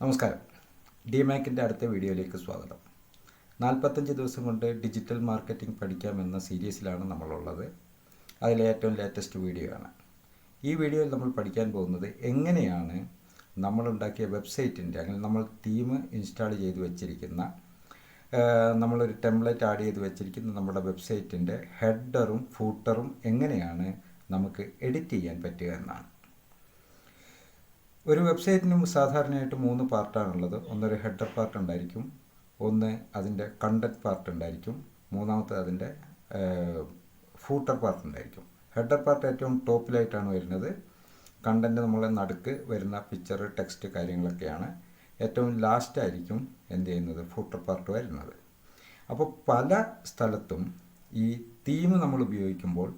നമസ്കാരം. ഡിമാക്കിൻ്റെ അടുത്ത വീഡിയോയിലേക്ക് സ്വാഗതം. 45 ദിവസം കൊണ്ട് ഡിജിറ്റൽ മാർക്കറ്റിംഗ് പഠിക്കാമെന്ന സീരീസിലാണ് നമ്മളുള്ളത്. അതിലെ ഏറ്റവും ലേറ്റസ്റ്റ് വീഡിയോ ആണ്. ഈ വീഡിയോയിൽ നമ്മൾ പഠിക്കാൻ പോകുന്നത് എങ്ങനെയാണ് നമ്മളുണ്ടാക്കിയ വെബ്സൈറ്റിൻ്റെ അല്ലെങ്കിൽ നമ്മൾ തീം ഇൻസ്റ്റാൾ ചെയ്ത് വെച്ചിരിക്കുന്ന നമ്മളൊരു ടെംപ്ലേറ്റ് ആഡ് ചെയ്ത് വെച്ചിരിക്കുന്ന നമ്മുടെ വെബ്സൈറ്റിൻ്റെ ഹെഡറും ഫൂട്ടറും എങ്ങനെയാണ് നമുക്ക് എഡിറ്റ് ചെയ്യാൻ പറ്റുക എന്നാണ്. ഒരു വെബ്സൈറ്റിനും സാധാരണയായിട്ട് 3 പാർട്ടാണുള്ളത്. ഒന്നൊരു ഹെഡർ പാർട്ട് ഉണ്ടായിരിക്കും, ഒന്ന് അതിൻ്റെ കണ്ടൻറ് പാർട്ട് ഉണ്ടായിരിക്കും, മൂന്നാമത്തെ അതിൻ്റെ ഫൂട്ടർ പാർട്ട് ഉണ്ടായിരിക്കും. ഹെഡർ പാർട്ട് ഏറ്റവും ടോപ്പിലായിട്ടാണ് വരുന്നത്. കണ്ടൻറ് നമ്മളെ നടുക്ക് വരുന്ന പിക്ചർ, ടെക്സ്റ്റ് കാര്യങ്ങളൊക്കെയാണ്. ഏറ്റവും ലാസ്റ്റായിരിക്കും എന്ത് ചെയ്യുന്നത്, ഫൂട്ടർ പാർട്ട് വരുന്നത്. അപ്പോൾ പല സ്ഥലത്തും ഈ തീം നമ്മൾ ഉപയോഗിക്കുമ്പോൾ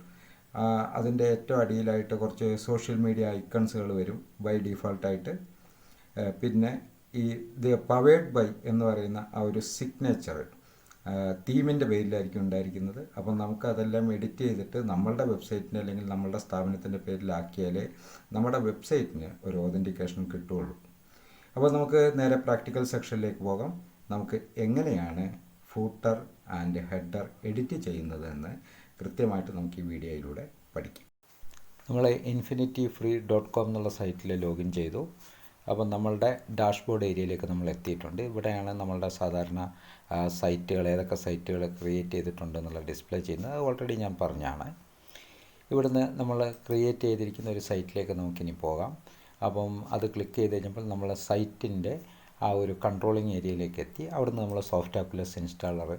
അതിൻ്റെ ഏറ്റവും അടിയിലായിട്ട് കുറച്ച് സോഷ്യൽ മീഡിയ ഐക്കൺസുകൾ വരും ബൈ ഡീഫോൾട്ടായിട്ട്. പിന്നെ ഈ പവേഡ് ബൈ എന്ന് പറയുന്ന ആ ഒരു സിഗ്നേച്ചർ തീമിൻ്റെ പേരിലായിരിക്കും ഉണ്ടായിരിക്കുന്നത്. അപ്പം നമുക്ക് അതെല്ലാം എഡിറ്റ് ചെയ്തിട്ട് നമ്മളുടെ വെബ്സൈറ്റിന് അല്ലെങ്കിൽ നമ്മളുടെ സ്ഥാപനത്തിൻ്റെ പേരിലാക്കിയാലേ നമ്മുടെ വെബ്സൈറ്റിന് ഒരു ഓതൻറ്റിക്കേഷൻ കിട്ടുകയുള്ളൂ. അപ്പോൾ നമുക്ക് നേരെ പ്രാക്ടിക്കൽ സെക്ഷനിലേക്ക് പോകാം. നമുക്ക് എങ്ങനെയാണ് ഫൂട്ടർ ആൻഡ് ഹെഡർ എഡിറ്റ് ചെയ്യുന്നതെന്ന് കൃത്യമായിട്ട് നമുക്ക് ഈ വീഡിയോയിലൂടെ പഠിക്കാം. നമ്മൾ infinity-free.com എന്നുള്ള സൈറ്റിൽ ലോഗിൻ ചെയ്തു. അപ്പം നമ്മളുടെ ഡാഷ്ബോർഡ് ഏരിയയിലേക്ക് നമ്മൾ എത്തിയിട്ടുണ്ട്. ഇവിടെയാണ് നമ്മളുടെ സാധാരണ സൈറ്റുകൾ, ഏതൊക്കെ സൈറ്റുകൾ ക്രിയേറ്റ് ചെയ്തിട്ടുണ്ട് എന്നുള്ള ഡിസ്പ്ലേ ചെയ്യുന്നത്. ഓൾറെഡി ഞാൻ പറഞ്ഞാണ്. ഇവിടുന്ന് നമ്മൾ ക്രിയേറ്റ് ചെയ്തിരിക്കുന്ന ഒരു സൈറ്റിലേക്ക് നമുക്കിനി പോകാം. അപ്പം അത് ക്ലിക്ക് ചെയ്ത് കഴിഞ്ഞപ്പോൾ നമ്മൾ സൈറ്റിൻ്റെ ആ ഒരു കൺട്രോളിങ് ഏരിയയിലേക്ക് എത്തി. അവിടുന്ന് നമ്മൾ സോഫ്റ്റ് ആപ്ലെസ് ഇൻസ്റ്റാളർ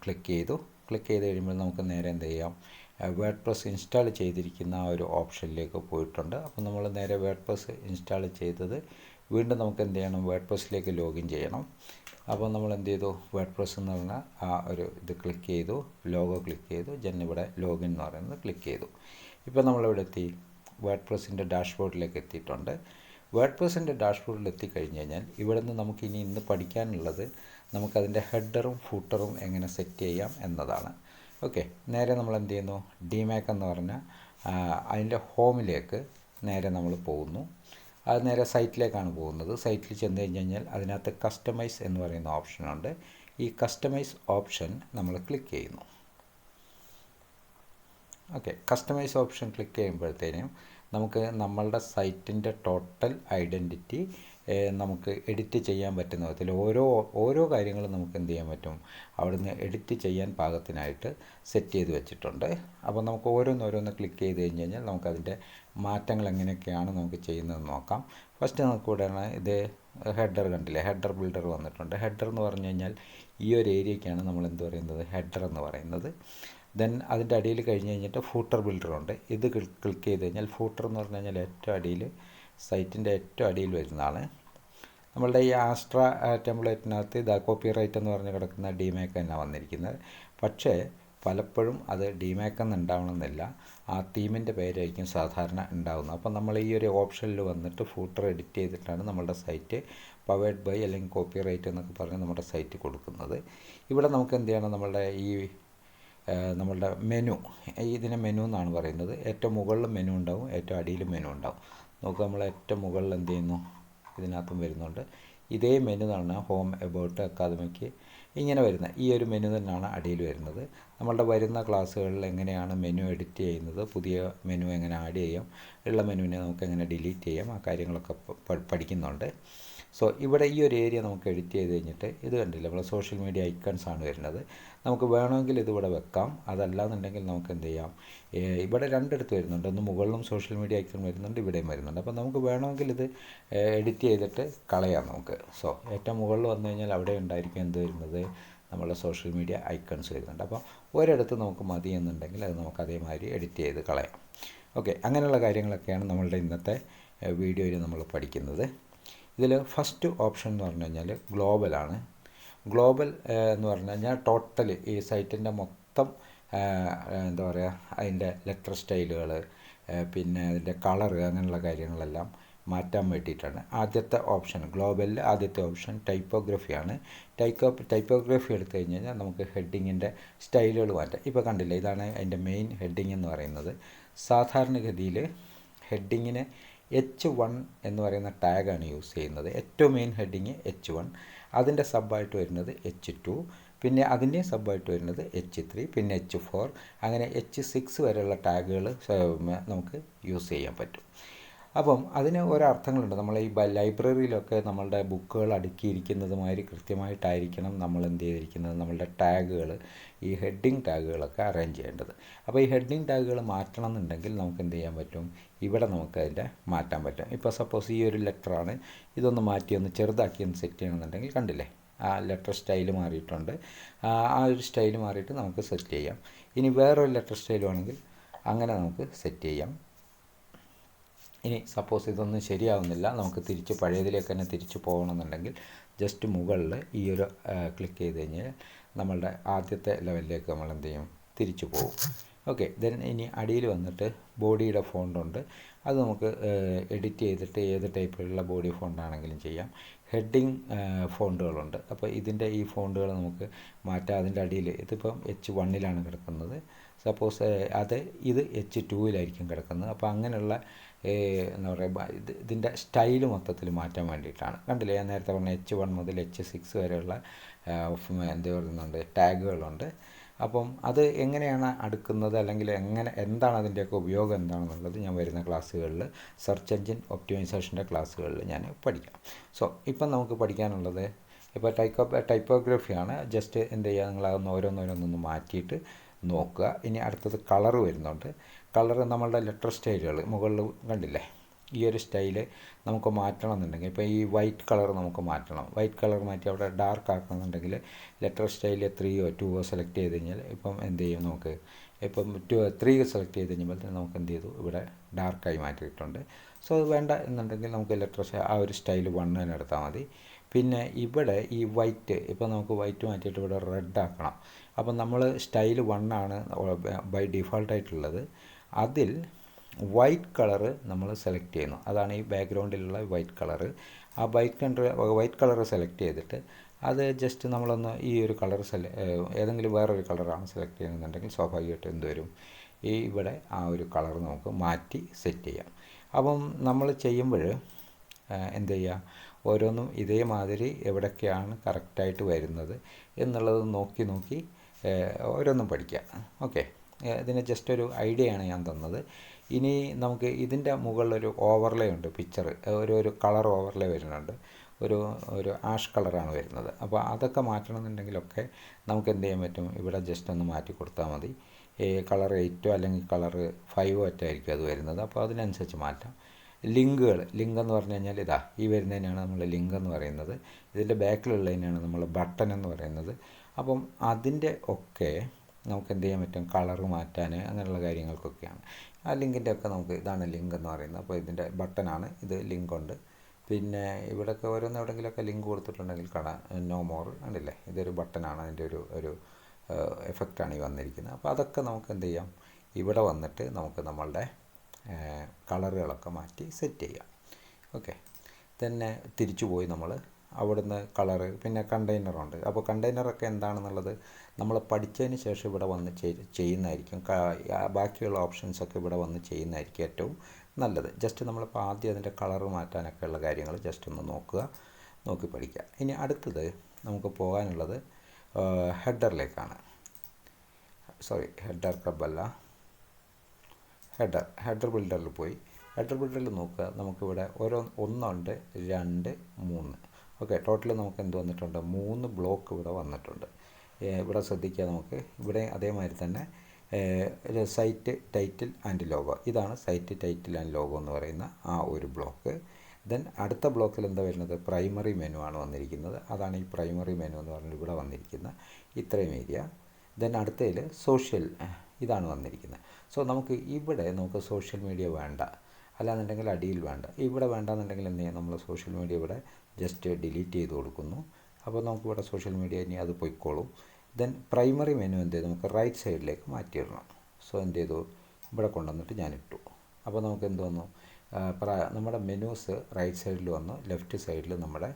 ക്ലിക്ക് ചെയ്തു. ക്ലിക്ക് ചെയ്ത് കഴിയുമ്പോൾ നമുക്ക് നേരെ എന്ത് ചെയ്യാം, വേർഡ്പ്രസ് ഇൻസ്റ്റാൾ ചെയ്തിരിക്കുന്ന ആ ഒരു ഓപ്ഷനിലേക്ക് പോയിട്ടുണ്ട്. അപ്പോൾ നമ്മൾ നേരെ വേർഡ്പ്രസ് ഇൻസ്റ്റാൾ ചെയ്തത് വീണ്ടും നമുക്ക് എന്ത് ചെയ്യണം, വേർഡ്പ്രസ്സിലേക്ക് ലോഗിൻ ചെയ്യണം. അപ്പോൾ നമ്മൾ എന്ത് ചെയ്തു, വേർഡ്പ്രസ് എന്ന് പറഞ്ഞ ആ ഒരു ഇത് ക്ലിക്ക് ചെയ്തു, ലോഗോ ക്ലിക്ക് ചെയ്തു, ഇവിടെ ലോഗിൻ എന്ന് പറയുന്നത് ക്ലിക്ക് ചെയ്തു. ഇപ്പോൾ നമ്മളിവിടെ എത്തി, വേർഡ്പ്രസ്സിൻ്റെ ഡാഷ്ബോർഡിലേക്ക് എത്തിയിട്ടുണ്ട്. വേർഡ്പ്രസ്സിൻ്റെ ഡാഷ്ബോർഡിൽ എത്തിക്കഴിഞ്ഞ് കഴിഞ്ഞാൽ ഇവിടെ നിന്ന് നമുക്ക് ഇന്ന് പഠിക്കാനുള്ളത് നമുക്കതിൻ്റെ ഹെഡറും ഫൂട്ടറും എങ്ങനെ സെറ്റ് ചെയ്യാം എന്നതാണ്. ഓക്കെ, നേരെ നമ്മൾ എന്ത് ചെയ്യുന്നു, ഡിമാക്ക് എന്ന് പറഞ്ഞ അതിൻ്റെ ഹോമിലേക്ക് നേരെ നമ്മൾ പോകുന്നു. അത് നേരെ സൈറ്റിലേക്കാണ് പോകുന്നത്. സൈറ്റിൽ ചെന്ന് കഴിഞ്ഞ് കഴിഞ്ഞാൽ അതിനകത്ത് കസ്റ്റമൈസ് എന്ന് പറയുന്ന ഓപ്ഷനുണ്ട്. ഈ കസ്റ്റമൈസ് ഓപ്ഷൻ നമ്മൾ ക്ലിക്ക് ചെയ്യുന്നു. ഓക്കെ, കസ്റ്റമൈസ് ഓപ്ഷൻ ക്ലിക്ക് ചെയ്യുമ്പോഴത്തേനും നമുക്ക് നമ്മളുടെ സൈറ്റിൻ്റെ ടോട്ടൽ ഐഡൻറ്റിറ്റി നമുക്ക് എഡിറ്റ് ചെയ്യാൻ പറ്റുന്ന വിധത്തിൽ ഓരോ കാര്യങ്ങളും നമുക്ക് എന്ത് ചെയ്യാൻ പറ്റും, അവിടുന്ന് എഡിറ്റ് ചെയ്യാൻ പാകത്തിനായിട്ട് സെറ്റ് ചെയ്ത് വെച്ചിട്ടുണ്ട്. അപ്പോൾ നമുക്ക് ഓരോന്നോരോന്ന് ക്ലിക്ക് ചെയ്ത് കഴിഞ്ഞ് കഴിഞ്ഞാൽ നമുക്കതിൻ്റെ മാറ്റങ്ങൾ എങ്ങനെയൊക്കെയാണ് നമുക്ക് ചെയ്യുന്നതെന്ന് നോക്കാം. ഫസ്റ്റ് നമുക്ക് ഇവിടെയാണ് ഇത് ഹെഡർ കണ്ടില്ലേ, ഹെഡർ ബിൽഡർ വന്നിട്ടുണ്ട്. ഹെഡർ എന്ന് പറഞ്ഞു കഴിഞ്ഞാൽ ഈ ഒരു ഏരിയയ്ക്കാണ് നമ്മൾ എന്ത് പറയുന്നത്, ഹെഡർ എന്ന് പറയുന്നത്. ദെൻ അതിൻ്റെ അടിയിൽ കഴിഞ്ഞ് കഴിഞ്ഞിട്ട് ഫൂട്ടർ ബിൽഡറുണ്ട്. ഇത് ക്ലിക്ക് ചെയ്ത് കഴിഞ്ഞാൽ ഫൂട്ടർ എന്ന് പറഞ്ഞു കഴിഞ്ഞാൽ ഏറ്റവും അടിയിൽ, സൈറ്റിൻ്റെ ഏറ്റവും അടിയിൽ വരുന്നതാണ്. നമ്മളുടെ ഈ ആസ്ട്ര ടെംപ്ലേറ്റിനകത്ത് ഇതാ കോപ്പിറൈറ്റ് എന്ന് പറഞ്ഞ് കിടക്കുന്ന ഡിമാക്ക് തന്നെ വന്നിരിക്കുന്നത്. പക്ഷേ പലപ്പോഴും അത് ഡിമാക്ക് എന്ന് ഉണ്ടാവണമെന്നില്ല, ആ തീമിൻ്റെ പേരായിരിക്കും സാധാരണ ഉണ്ടാകുന്നത്. അപ്പം നമ്മൾ ഈ ഒരു ഓപ്ഷനിൽ വന്നിട്ട് ഫൂട്ടർ എഡിറ്റ് ചെയ്തിട്ടാണ് നമ്മളുടെ സൈറ്റ് പവേഡ് ബൈ അല്ലെങ്കിൽ കോപ്പിറൈറ്റ് എന്നൊക്കെ പറഞ്ഞ് നമ്മുടെ സൈറ്റ് കൊടുക്കുന്നത്. ഇവിടെ നമുക്ക് എന്ത് ചെയ്യണം, നമ്മളുടെ മെനു, ഇതിനെ മെനു എന്നാണ് പറയുന്നത്. ഏറ്റവും മുകളിൽ മെനു ഉണ്ടാവും, ഏറ്റവും അടിയിൽ മെനു ഉണ്ടാവും. നമുക്ക് നമ്മൾ ഏറ്റവും മുകളിൽ എന്ത് ചെയ്യുന്നു, ഇതിനകത്തും വരുന്നുണ്ട്. ഇതേ മെനു തന്നെ ഹോം, എബൌട്ട്, അക്കാദമിക്ക് ഇങ്ങനെ വരുന്ന ഈ ഒരു മെനു തന്നെയാണ് അടിയിൽ വരുന്നത്. നമ്മളുടെ വരുന്ന ക്ലാസ്സുകളിൽ എങ്ങനെയാണ് മെനു എഡിറ്റ് ചെയ്യുന്നത്, പുതിയ മെനു എങ്ങനെ ആഡ് ചെയ്യാം, ഉള്ള മെനുവിനെ നമുക്ക് എങ്ങനെ ഡിലീറ്റ് ചെയ്യാം, ആ കാര്യങ്ങളൊക്കെ പഠിക്കുന്നുണ്ട്. സോ ഇവിടെ ഈ ഒരു ഏരിയ നമുക്ക് എഡിറ്റ് ചെയ്ത് കഴിഞ്ഞിട്ട് ഇത് കണ്ടില്ല, നമ്മളെ സോഷ്യൽ മീഡിയ ഐക്കൺസ് ആണ് വരുന്നത്. നമുക്ക് വേണമെങ്കിൽ ഇതിവിടെ വെക്കാം, അതല്ലാന്നുണ്ടെങ്കിൽ നമുക്ക് എന്ത് ചെയ്യാം, ഇവിടെ രണ്ടിടത്ത് വരുന്നുണ്ട്. ഒന്ന് മുകളിലും സോഷ്യൽ മീഡിയ ഐക്കൺ വരുന്നുണ്ട്, ഇവിടെയും വരുന്നുണ്ട്. അപ്പോൾ നമുക്ക് വേണമെങ്കിൽ ഇത് എഡിറ്റ് ചെയ്തിട്ട് കളയാം നമുക്ക്. സോ ഏറ്റവും മുകളിൽ വന്നു കഴിഞ്ഞാൽ അവിടെ ഉണ്ടായിരിക്കും എന്ത് വരുന്നത്, നമ്മളെ സോഷ്യൽ മീഡിയ ഐക്കൺസ് വരുന്നുണ്ട്. അപ്പോൾ ഒരിടത്ത് നമുക്ക് മതി എന്നുണ്ടെങ്കിൽ അത് നമുക്ക് അതേമാതിരി എഡിറ്റ് ചെയ്ത് കളയാം. ഓക്കെ, അങ്ങനെയുള്ള കാര്യങ്ങളൊക്കെയാണ് നമ്മളുടെ ഇന്നത്തെ വീഡിയോയിൽ നമ്മൾ പഠിക്കുന്നത്. ഇതിൽ ഫസ്റ്റ് ഓപ്ഷൻ എന്ന് പറഞ്ഞു കഴിഞ്ഞാൽ ഗ്ലോബലാണ്. ഗ്ലോബൽ എന്ന് പറഞ്ഞു കഴിഞ്ഞാൽ ടോട്ടൽ ഈ സൈറ്റിൻ്റെ മൊത്തം എന്താ പറയുക, അതിൻ്റെ ലെറ്റർ സ്റ്റൈലുകൾ, പിന്നെ അതിൻ്റെ കളറ്, അങ്ങനെയുള്ള കാര്യങ്ങളെല്ലാം മാറ്റാൻ വേണ്ടിയിട്ടാണ്. ആദ്യത്തെ ഓപ്ഷൻ ഗ്ലോബലിൽ ആദ്യത്തെ ഓപ്ഷൻ ടൈപ്പോഗ്രഫിയാണ്. ടൈപ്പോഗ്രഫി എടുത്തു കഴിഞ്ഞ് കഴിഞ്ഞാൽ നമുക്ക് ഹെഡിങ്ങിൻ്റെ സ്റ്റൈലുകൾ മാറ്റാം. ഇപ്പോൾ കണ്ടില്ല, ഇതാണ് അതിൻ്റെ മെയിൻ ഹെഡിങ് എന്ന് പറയുന്നത്. സാധാരണഗതിയിൽ ഹെഡിങ്ങിന് H1 എന്ന് പറയുന്ന ടാഗാണ് യൂസ് ചെയ്യുന്നത്. ഏറ്റവും മെയിൻ ഹെഡിങ് H1, അതിൻ്റെ സബ്ബായിട്ട് വരുന്നത് H2, പിന്നെ അതിൻ്റെ സബ്ബായിട്ട് വരുന്നത് H3, പിന്നെ H4, അങ്ങനെ H6 വരെയുള്ള ടാഗുകൾ നമുക്ക് യൂസ് ചെയ്യാൻ പറ്റും. അപ്പം അതിന് ഒരർത്ഥങ്ങളുണ്ട്. നമ്മൾ ഈ ലൈബ്രറിയിലൊക്കെ നമ്മളുടെ ബുക്കുകൾ അടുക്കിയിരിക്കുന്നത് മാതിരി കൃത്യമായിട്ടായിരിക്കണം നമ്മൾ എന്ത് ചെയ്തിരിക്കുന്നത്, നമ്മളുടെ ടാഗുകൾ, ഈ ഹെഡിങ് ടാഗുകളൊക്കെ അറേഞ്ച് ചെയ്യേണ്ടത്. അപ്പോൾ ഈ ഹെഡിങ് ടാഗുകൾ മാറ്റണം എന്നുണ്ടെങ്കിൽ നമുക്ക് എന്ത് ചെയ്യാൻ പറ്റും, ഇവിടെ നമുക്ക് അതിൻ്റെ മാറ്റാൻ പറ്റും. ഇപ്പോൾ സപ്പോസ് ഈ ഒരു ലെറ്ററാണ്, ഇതൊന്ന് മാറ്റി ഒന്ന് ചെറുതാക്കി ഒന്ന് സെറ്റ് ചെയ്യണമെന്നുണ്ടെങ്കിൽ കണ്ടില്ലേ, ആ ലെറ്റർ സ്റ്റൈൽ മാറിയിട്ടുണ്ട്. ആ ഒരു സ്റ്റൈൽ മാറിയിട്ട് നമുക്ക് സെറ്റ് ചെയ്യാം. ഇനി വേറൊരു ലെറ്റർ സ്റ്റൈൽ വേണമെങ്കിൽ അങ്ങനെ നമുക്ക് സെറ്റ് ചെയ്യാം. ഇനി സപ്പോസ് ഇതൊന്നും ശരിയാവുന്നില്ല, നമുക്ക് തിരിച്ച് പഴയതിലേക്ക് തന്നെ തിരിച്ച് പോകണമെന്നുണ്ടെങ്കിൽ ജസ്റ്റ് മുകളിൽ ഈ ഒരു ക്ലിക്ക് ചെയ്ത് കഴിഞ്ഞാൽ നമ്മളുടെ ആദ്യത്തെ ലെവലിലേക്ക് നമ്മൾ എന്ത് ചെയ്യും, തിരിച്ചു പോകും. ഓക്കെ, ദെൻ ഇനി അടിയിൽ വന്നിട്ട് ബോഡിയുടെ ഫോണ്ടുണ്ട്. അത് നമുക്ക് എഡിറ്റ് ചെയ്തിട്ട് ഏത് ടൈപ്പിലുള്ള ബോഡി ഫോണ്ടാണെങ്കിലും ചെയ്യാം. ഹെഡിങ് ഫോണ്ടുകളുണ്ട്. അപ്പോൾ ഇതിൻ്റെ ഈ ഫോണ്ടുകൾ നമുക്ക് മാറ്റാം. അതിൻ്റെ അടിയിൽ ഇതിപ്പം H1 കിടക്കുന്നത്, സപ്പോസ് ഇത് H2 കിടക്കുന്നത്. അപ്പോൾ അങ്ങനെയുള്ള എന്താ പറയുക, ഇതിൻ്റെ സ്റ്റൈൽ മൊത്തത്തിൽ മാറ്റാൻ വേണ്ടിയിട്ടാണ്. കണ്ടില്ലേ, ഞാൻ നേരത്തെ പറഞ്ഞ H1 മുതൽ H6 വരെയുള്ള എന്ത് പറയുന്നുണ്ട്, ടാഗുകളുണ്ട്. അപ്പം അത് എങ്ങനെയാണ് അടുക്കുന്നത്, അല്ലെങ്കിൽ എന്താണ് അതിൻ്റെയൊക്കെ ഉപയോഗം എന്താണെന്നുള്ളത് ഞാൻ വരുന്ന ക്ലാസ്സുകളിൽ, സെർച്ച് എഞ്ചിൻ ഒപ്റ്റിമൈസേഷൻ്റെ ക്ലാസ്സുകളിൽ ഞാൻ പഠിക്കാം. സോ ഇപ്പം നമുക്ക് പഠിക്കാനുള്ളത് ഇപ്പോൾ ടൈപ്പോഗ്രഫിയാണ്. ജസ്റ്റ് എന്ത് ചെയ്യുക, നിങ്ങളതൊന്ന് ഓരോന്നോരോന്നൊന്ന് മാറ്റിയിട്ട് നോക്കുക. ഇനി അടുത്തത് കളർ വരുന്നുണ്ട്. കളറ് നമ്മളുടെ ലെറ്റർ സ്റ്റൈലുകൾ മുകളിൽ കണ്ടില്ലേ, ഈ ഒരു സ്റ്റൈല് നമുക്ക് മാറ്റണം എന്നുണ്ടെങ്കിൽ, ഇപ്പോൾ ഈ വൈറ്റ് കളർ നമുക്ക് മാറ്റണം. വൈറ്റ് കളർ മാറ്റി അവിടെ ഡാർക്ക് ആക്കണമെന്നുണ്ടെങ്കിൽ ലെറ്റർ സ്റ്റൈൽ 3ഓ 2ഓ സെലക്ട് ചെയ്ത് കഴിഞ്ഞാൽ ഇപ്പം എന്ത് ചെയ്യും, നമുക്ക് ഇപ്പം 3 സെലക്ട് ചെയ്ത് കഴിഞ്ഞപ്പോൾ നമുക്ക് എന്ത് ചെയ്തു, ഇവിടെ ഡാർക്കായി മാറ്റിയിട്ടുണ്ട്. സോ അത് വേണ്ട എന്നുണ്ടെങ്കിൽ നമുക്ക് ലെറ്റർ ആ ഒരു സ്റ്റൈൽ 1 തന്നെ എടുത്താൽ മതി. പിന്നെ ഇവിടെ ഈ വൈറ്റ്, ഇപ്പോൾ നമുക്ക് വൈറ്റ് മാറ്റിയിട്ട് ഇവിടെ റെഡ് ആക്കണം. അപ്പം നമ്മൾ സ്റ്റൈൽ 1 ആണ് ബൈ ഡിഫോൾട്ടായിട്ടുള്ളത്. അതിൽ വൈറ്റ് കളറ് നമ്മൾ സെലക്ട് ചെയ്യുന്നു. അതാണ് ഈ ബാക്ക്ഗ്രൗണ്ടിലുള്ള വൈറ്റ് കളറ്. ആ വൈറ്റ് കളറ് സെലക്ട് ചെയ്തിട്ട് അത് ജസ്റ്റ് നമ്മളൊന്ന് ഈ ഒരു കളർ ഏതെങ്കിലും വേറൊരു കളറാണ് സെലക്ട് ചെയ്യുന്നുണ്ടെങ്കിൽ സ്വാഭാവികമായിട്ട് എന്ത് വരും, ഈ ഇവിടെ ആ ഒരു കളർ നമുക്ക് മാറ്റി സെറ്റ് ചെയ്യാം. അപ്പം നമ്മൾ ചെയ്യുമ്പോൾ എന്ത് ചെയ്യുക, ഓരോന്നും ഇതേമാതിരി എവിടൊക്കെയാണ് കറക്റ്റായിട്ട് വരുന്നത് എന്നുള്ളത് നോക്കി ഓരോന്നും പഠിക്കുക. ഓക്കെ, ഇതിന് ജസ്റ്റ് ഒരു ഐഡിയ ആണ് ഞാൻ തന്നത്. ഇനി നമുക്ക് ഇതിൻ്റെ മുകളിലൊരു ഓവർലേ ഉണ്ട്, പിക്ചർ ഒരു കളർ ഓവർലേ വരുന്നുണ്ട്. ഒരു ആഷ് കളറാണ് വരുന്നത്. അപ്പോൾ അതൊക്കെ മാറ്റണമെന്നുണ്ടെങ്കിലൊക്കെ നമുക്ക് എന്ത് ചെയ്യാൻ പറ്റും, ഇവിടെ ജസ്റ്റ് ഒന്ന് മാറ്റി കൊടുത്താൽ മതി. കളർ 8 അല്ലെങ്കിൽ കളർ 5 ആയിരിക്കും അത് വരുന്നത്. അപ്പോൾ അതിനനുസരിച്ച് മാറ്റാം. ലിങ്ക് എന്ന് പറഞ്ഞു കഴിഞ്ഞാൽ ഇതാ ഈ വരുന്നതിനാണ് നമ്മൾ ലിങ്ക് എന്ന് പറയുന്നത്. ഇതിൻ്റെ ബാക്കിലുള്ളതിനാണ് നമ്മൾ ബട്ടൺ എന്ന് പറയുന്നത്. അപ്പം അതിൻ്റെ ഒക്കെ നമുക്ക് എന്ത് ചെയ്യാൻ പറ്റും, കളർ മാറ്റാൻ, അങ്ങനെയുള്ള കാര്യങ്ങൾക്കൊക്കെയാണ്. ആ ലിങ്കിൻ്റെ ഒക്കെ നമുക്ക് ഇതാണ് ലിങ്ക് എന്ന് പറയുന്നത്. അപ്പോൾ ഇതിൻ്റെ ബട്ടനാണ് ഇത്, ലിങ്കുണ്ട്. പിന്നെ ഇവിടെയൊക്കെ എവിടെയെങ്കിലുമൊക്കെ ലിങ്ക് കൊടുത്തിട്ടുണ്ടെങ്കിൽ കാണാം, നോ മോർ കണ്ടില്ലേ, ഇതൊരു ബട്ടനാണ്, അതിൻ്റെ ഒരു എഫക്റ്റാണ് ഈ വന്നിരിക്കുന്നത്. അപ്പോൾ അതൊക്കെ നമുക്ക് എന്ത് ചെയ്യാം, ഇവിടെ വന്നിട്ട് നമുക്ക് നമ്മളുടെ കളറുകളൊക്കെ മാറ്റി സെറ്റ് ചെയ്യാം. ഓക്കെ, തന്നെ തിരിച്ചു പോയി നമ്മൾ അവിടുന്ന് കളറ്, പിന്നെ കണ്ടെയ്നറുണ്ട്. അപ്പോൾ കണ്ടെയ്നറൊക്കെ എന്താണെന്നുള്ളത് നമ്മൾ പഠിച്ചതിന് ശേഷം ഇവിടെ വന്ന് ചെയ്യുന്നതായിരിക്കും. ബാക്കിയുള്ള ഓപ്ഷൻസൊക്കെ ഇവിടെ വന്ന് ചെയ്യുന്നതായിരിക്കും ഏറ്റവും നല്ലത്. ജസ്റ്റ് നമ്മളിപ്പോൾ ആദ്യം അതിൻ്റെ കളറ് മാറ്റാനൊക്കെ ഉള്ള കാര്യങ്ങൾ ജസ്റ്റ് ഒന്ന് നോക്കി പഠിക്കുക. ഇനി അടുത്തത് നമുക്ക് പോകാനുള്ളത് ഹെഡറിലേക്കാണ്. ഹെഡർ ക്ലബല്ല, ഹെഡർ ബിൽഡറിൽ പോയി ഹെഡർ ബിൽഡറിൽ നോക്കുക. നമുക്കിവിടെ 1, 2, 3 ഓക്കെ, ടോട്ടൽ നമുക്ക് എന്ത് വന്നിട്ടുണ്ട്, 3 ബ്ലോക്ക് ഇവിടെ വന്നിട്ടുണ്ട്. ഇവിടെ ശ്രദ്ധിക്കുക, നമുക്ക് ഇവിടെ അതേമാതിരി തന്നെ സൈറ്റ് ടൈറ്റിൽ ആൻഡ് ലോഗോ, ഇതാണ് സൈറ്റ് ടൈറ്റിൽ ആൻഡ് ലോഗോ എന്ന് പറയുന്ന ആ ഒരു ബ്ലോക്ക്. ദെൻ അടുത്ത ബ്ലോക്കിൽ എന്താ വരുന്നത്, പ്രൈമറി മെനു ആണ് വന്നിരിക്കുന്നത്. അതാണ് ഈ പ്രൈമറി മെനു എന്ന് പറഞ്ഞാൽ ഇവിടെ വന്നിരിക്കുന്ന ഇത്രയും ഏരിയ. ദെൻ അടുത്തതിൽ സോഷ്യൽ, ഇതാണ് വന്നിരിക്കുന്നത്. സോ നമുക്ക് ഇവിടെ സോഷ്യൽ മീഡിയ വേണ്ട, അല്ലാന്നുണ്ടെങ്കിൽ അടിയിൽ വേണ്ട. ഇവിടെ വേണ്ടാന്നുണ്ടെങ്കിൽ എന്ത് ചെയ്യാം, നമ്മൾ സോഷ്യൽ മീഡിയ ഇവിടെ ജസ്റ്റ് ഡിലീറ്റ് ചെയ്ത് കൊടുക്കുന്നു. അപ്പോൾ നമുക്കിവിടെ സോഷ്യൽ മീഡിയ ഇനി അത് പൊയ്ക്കോളും. ദെൻ പ്രൈമറി മെനു എന്ത് ചെയ്തു, നമുക്ക് റൈറ്റ് സൈഡിലേക്ക് മാറ്റിയിടണം. സോ എന്ത് ചെയ്തു, ഇവിടെ കൊണ്ടുവന്നിട്ട് ഞാനിട്ടു. അപ്പോൾ നമുക്ക് എന്ത് വന്നു, നമ്മുടെ മെനൂസ് റൈറ്റ് സൈഡിൽ വന്നു, ലെഫ്റ്റ് സൈഡിൽ നമ്മുടെ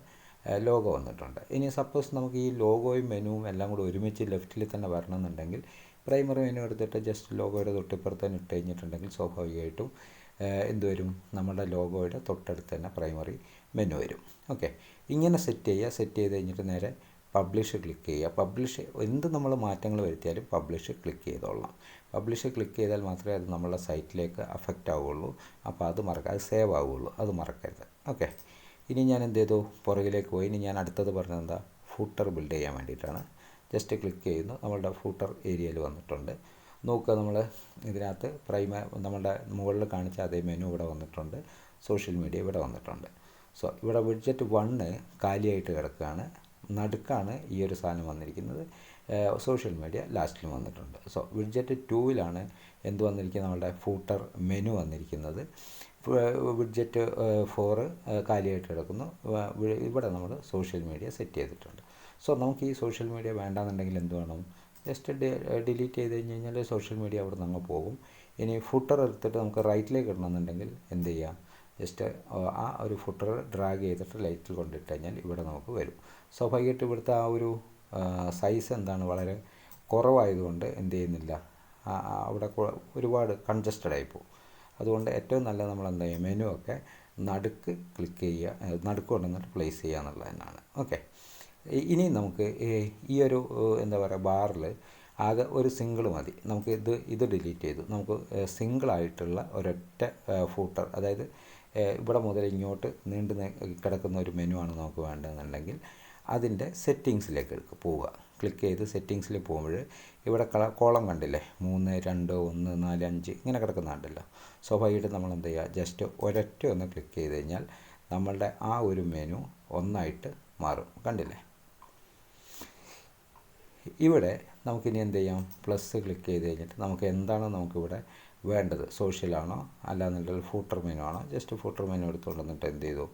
ലോഗോ വന്നിട്ടുണ്ട്. ഇനി സപ്പോസ് നമുക്ക് ഈ ലോഗോയും മെനുവും എല്ലാം കൂടി ഒരുമിച്ച് ലെഫ്റ്റിൽ തന്നെ വരണമെന്നുണ്ടെങ്കിൽ പ്രൈമറി മെനു എടുത്തിട്ട് ജസ്റ്റ് ലോഗോയുടെ തൊട്ടിപ്പുറത്ത് തന്നെ ഇട്ട് കഴിഞ്ഞിട്ടുണ്ടെങ്കിൽ സ്വാഭാവികമായിട്ടും എന്ത് വരും, നമ്മുടെ ലോഗോയുടെ തൊട്ടടുത്ത് തന്നെ പ്രൈമറി മെനു വരും. ഓക്കെ, ഇങ്ങനെ സെറ്റ് ചെയ്ത് കഴിഞ്ഞിട്ട് നേരെ പബ്ലിഷ് ക്ലിക്ക് ചെയ്യുക. പബ്ലിഷ് എന്ത് നമ്മൾ മാറ്റങ്ങൾ വരുത്തിയാലും പബ്ലിഷ് ക്ലിക്ക് ചെയ്തോളാം. പബ്ലിഷ് ക്ലിക്ക് ചെയ്താൽ മാത്രമേ അത് നമ്മളുടെ സൈറ്റിലേക്ക് അഫക്റ്റ് ആവുകയുള്ളൂ. അപ്പോൾ അത് അത് സേവ് ആവുകയുള്ളൂ, അത് മറക്കരുത്. ഓക്കെ, ഇനി ഞാൻ എന്ത് ചെയ്തു, പുറകിലേക്ക് പോയി. ഇനി ഞാൻ അടുത്തത് പറഞ്ഞത് എന്താ, ഫൂട്ടർ ബിൽഡ് ചെയ്യാൻ വേണ്ടിയിട്ടാണ്. ജസ്റ്റ് ക്ലിക്ക് ചെയ്യുന്നു, നമ്മളുടെ ഫൂട്ടർ ഏരിയയിൽ വന്നിട്ടുണ്ട്. നോക്കുക, നമ്മൾ ഇതിനകത്ത് നമ്മളുടെ മുകളിൽ കാണിച്ച അതേ മെനു ഇവിടെ വന്നിട്ടുണ്ട്, സോഷ്യൽ മീഡിയ ഇവിടെ വന്നിട്ടുണ്ട്. സോ ഇവിടെ വിഡ്ജറ്റ് 1 കാലിയായിട്ട് കിടക്കുകയാണ്, നടുക്കാണ് ഈ ഒരു സാധനം വന്നിരിക്കുന്നത്. സോഷ്യൽ മീഡിയ ലാസ്റ്റിലും വന്നിട്ടുണ്ട്. സോ വിഡ്ജറ്റ് 2 എന്ത് വന്നിരിക്കുന്നത്, നമ്മളുടെ ഫൂട്ടർ മെനു വന്നിരിക്കുന്നത്. വിഡ്ജറ്റ് 4 കാലിയായിട്ട് കിടക്കുന്നു. ഇവിടെ നമ്മൾ സോഷ്യൽ മീഡിയ സെറ്റ് ചെയ്തിട്ടുണ്ട്. സോ നമുക്ക് ഈ സോഷ്യൽ മീഡിയ വേണ്ടാന്നുണ്ടെങ്കിൽ എന്ത് വേണം, ജസ്റ്റ് ഡിലീറ്റ് ചെയ്ത് കഴിഞ്ഞാൽ സോഷ്യൽ മീഡിയ അവിടെ നിന്ന് അങ്ങ് പോകും. ഇനി ഫുട്ടർ എടുത്തിട്ട് നമുക്ക് റൈറ്റിലേക്ക് ഇടണമെന്നുണ്ടെങ്കിൽ എന്ത് ചെയ്യാം, ജസ്റ്റ് ആ ഒരു ഫുട്ടർ ഡ്രാഗ് ചെയ്തിട്ട് ലൈറ്റിൽ കൊണ്ടിട്ട് കഴിഞ്ഞാൽ ഇവിടെ നമുക്ക് വരും. സ്വാഭാവികമായിട്ട് ഇവിടുത്തെ ആ ഒരു സൈസ് എന്താണ്, വളരെ കുറവായതുകൊണ്ട് എന്ത് ചെയ്യുന്നില്ല, അവിടെ ഒരുപാട് കൺജസ്റ്റഡ് ആയിപ്പോവും. അതുകൊണ്ട് ഏറ്റവും നല്ലത് നമ്മൾ എന്താ ചെയ്യുക, മെനു ഒക്കെ നടുക്ക് ക്ലിക്ക് ചെയ്യുക, നടുക്ക് കൊണ്ടുവന്നിട്ട് പ്ലേസ് ചെയ്യുക എന്നുള്ളത് തന്നെയാണ്. ഓക്കെ, ഇനി നമുക്ക് ഈ ഒരു എന്താ പറയുക, ബാറിൽ ആകെ ഒരു സിംഗിൾ മതി. നമുക്ക് ഇത് ഡിലീറ്റ് ചെയ്തു. നമുക്ക് സിംഗിളായിട്ടുള്ള ഒരൊറ്റ ഫൂട്ടർ, അതായത് ഇവിടെ മുതൽ ഇങ്ങോട്ട് നീണ്ടു കിടക്കുന്ന ഒരു മെനു ആണ് നമുക്ക് വേണ്ടതെന്നുണ്ടെങ്കിൽ അതിൻ്റെ സെറ്റിങ്സിലേക്ക് പോവുക. ക്ലിക്ക് ചെയ്ത് സെറ്റിങ്സിൽ പോകുമ്പോൾ ഇവിടെ കോളം കണ്ടില്ലേ, 3, 2, 1, 4, 5 ഇങ്ങനെ കിടക്കുന്നുണ്ടല്ലോ. സ്വാഭാവികമായിട്ട് നമ്മൾ എന്ത് ചെയ്യുക, ജസ്റ്റ് ഒരൊറ്റ ഒന്ന് ക്ലിക്ക് ചെയ്ത് കഴിഞ്ഞാൽ നമ്മളുടെ ആ ഒരു മെനു ഒന്നായിട്ട് മാറും. കണ്ടില്ലേ, ഇവിടെ നമുക്കിനി എന്ത് ചെയ്യാം, പ്ലസ് ക്ലിക്ക് ചെയ്ത് കഴിഞ്ഞിട്ട് നമുക്ക് എന്താണോ നമുക്കിവിടെ വേണ്ടത്, സോഷ്യലാണോ അല്ലാന്നുണ്ടെങ്കിൽ ഫൂട്ടർ മെനു ആണോ, ജസ്റ്റ് ഫൂട്ടർ മെനു എടുത്തുകൊണ്ട് വന്നിട്ട് എന്ത് ചെയ്തു,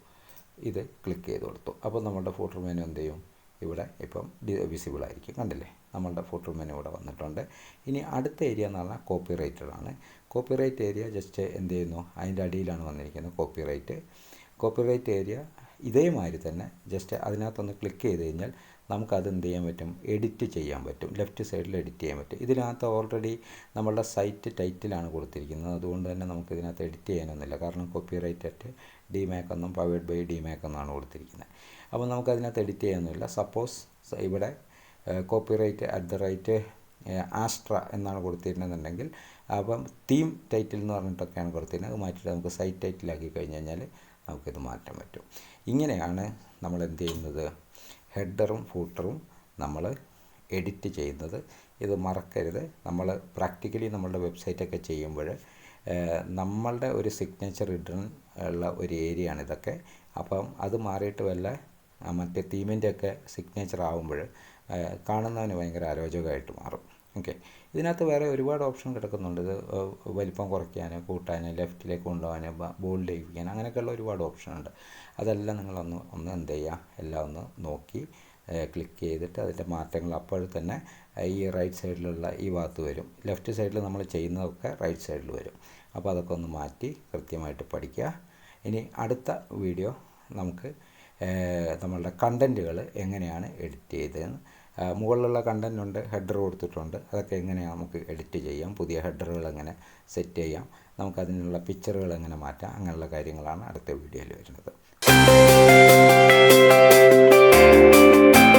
ഇത് ക്ലിക്ക് ചെയ്ത് കൊടുത്തു. അപ്പോൾ നമ്മളുടെ ഫൂട്ടർ മെനു എന്ത് ചെയ്യും, ഇവിടെ ഇപ്പം വിസിബിൾ ആയിരിക്കും. കണ്ടില്ലേ, നമ്മളുടെ ഫൂട്ടർ മെനു ഇവിടെ വന്നിട്ടുണ്ട്. ഇനി അടുത്ത ഏരിയ എന്ന് പറഞ്ഞാൽ കോപ്പിറൈറ്റഡ് ആണ്. കോപ്പിറൈറ്റ് ഏരിയ ജസ്റ്റ് എന്ത് ചെയ്യുന്നു, അതിൻ്റെ അടിയിലാണ് വന്നിരിക്കുന്നത് കോപ്പിറൈറ്റ് ഏരിയ. ഇതേമാതിരി തന്നെ ജസ്റ്റ് അതിനകത്തൊന്ന് ക്ലിക്ക് ചെയ്ത് കഴിഞ്ഞാൽ നമുക്കത് എന്ത് ചെയ്യാൻ പറ്റും, എഡിറ്റ് ചെയ്യാൻ പറ്റും. ലെഫ്റ്റ് സൈഡിൽ എഡിറ്റ് ചെയ്യാൻ പറ്റും. ഇതിനകത്ത് ഓൾറെഡി നമ്മളുടെ സൈറ്റ് ടൈറ്റിലാണ് കൊടുത്തിരിക്കുന്നത്. അതുകൊണ്ട് തന്നെ നമുക്ക് ഇതിനകത്ത് എഡിറ്റ് ചെയ്യാനൊന്നുമില്ല. കാരണം കോപ്പിറൈറ്റ് അറ്റ് ഡിമാക് എന്നും പവേർഡ് ബൈ ഡിമാക് എന്നാണ് കൊടുത്തിരിക്കുന്നത്. അപ്പോൾ നമുക്കതിനകത്ത് എഡിറ്റ് ചെയ്യാനൊന്നുമില്ല. സപ്പോസ് ഇവിടെ കോപ്പിറൈറ്റ് @ ആസ്ട്ര എന്നാണ് കൊടുത്തിരുന്നതെന്നുണ്ടെങ്കിൽ, അപ്പം തീം ടൈറ്റിൽ എന്ന് പറഞ്ഞിട്ടൊക്കെയാണ് കൊടുത്തിരുന്നത്. അത് മാറ്റിയിട്ട് നമുക്ക് സൈറ്റ് ടൈറ്റിലാക്കി കഴിഞ്ഞ് കഴിഞ്ഞാൽ നമുക്കിത് മാറ്റാൻ പറ്റും. ഇങ്ങനെയാണ് നമ്മൾ എന്ത് ചെയ്യുന്നത്, ഹെഡറും ഫൂട്ടറും നമ്മൾ എഡിറ്റ് ചെയ്യുന്നത്. ഇത് മറക്കരുത്. നമ്മൾ പ്രാക്ടിക്കലി നമ്മളുടെ വെബ്സൈറ്റൊക്കെ ചെയ്യുമ്പോൾ നമ്മളുടെ ഒരു സിഗ്നേച്ചർ ഇടാൻ ഉള്ള ഒരു ഏരിയ ആണ് ഇതൊക്കെ. അപ്പം അത് മാറിയിട്ട് വല്ല മറ്റേ തീമിൻ്റെയൊക്കെ സിഗ്നേച്ചർ ആകുമ്പോൾ കാണുന്നതിന് ഭയങ്കര അരോചകമായിട്ട് മാറും. ഓക്കെ, ഇതിനകത്ത് വേറെ ഒരുപാട് ഓപ്ഷൻ കിടക്കുന്നുണ്ട്. ഇത് വലിപ്പം കുറയ്ക്കാൻ, കൂട്ടാൻ, ലെഫ്റ്റിലേക്ക് കൊണ്ടുപോകാൻ, ബോൾഡ് ചെയ്യിപ്പിക്കാൻ, അങ്ങനെയൊക്കെയുള്ള ഒരുപാട് ഓപ്ഷനുണ്ട്. അതെല്ലാം നിങ്ങളൊന്ന് എന്ത് ചെയ്യുക, എല്ലാം ഒന്ന് നോക്കി ക്ലിക്ക് ചെയ്തിട്ട് അതിൻ്റെ മാറ്റങ്ങൾ അപ്പോൾ തന്നെ ഈ റൈറ്റ് സൈഡിലുള്ള ഈ ഭാഗത്ത് വരും. ലെഫ്റ്റ് സൈഡിൽ നമ്മൾ ചെയ്യുന്നതൊക്കെ റൈറ്റ് സൈഡിൽ വരും. അപ്പോൾ അതൊക്കെ ഒന്ന് മാറ്റി കൃത്യമായിട്ട് പഠിക്കുക. ഇനി അടുത്ത വീഡിയോ നമുക്ക് നമ്മളുടെ കണ്ടൻറ്റുകൾ എങ്ങനെയാണ് എഡിറ്റ് ചെയ്തതെന്ന്, മുകളിലുള്ള കണ്ടൻ്റ് ഉണ്ട്, ഹെഡർ കൊടുത്തിട്ടുണ്ട്, അതൊക്കെ എങ്ങനെയാണ് നമുക്ക് എഡിറ്റ് ചെയ്യാം, പുതിയ ഹെഡറുകൾ എങ്ങനെ സെറ്റ് ചെയ്യാം, നമുക്കതിനുള്ള പിക്ചറുകൾ എങ്ങനെ മാറ്റാം, അങ്ങനെയുള്ള കാര്യങ്ങളാണ് അടുത്ത വീഡിയോയിൽ വരുന്നത്.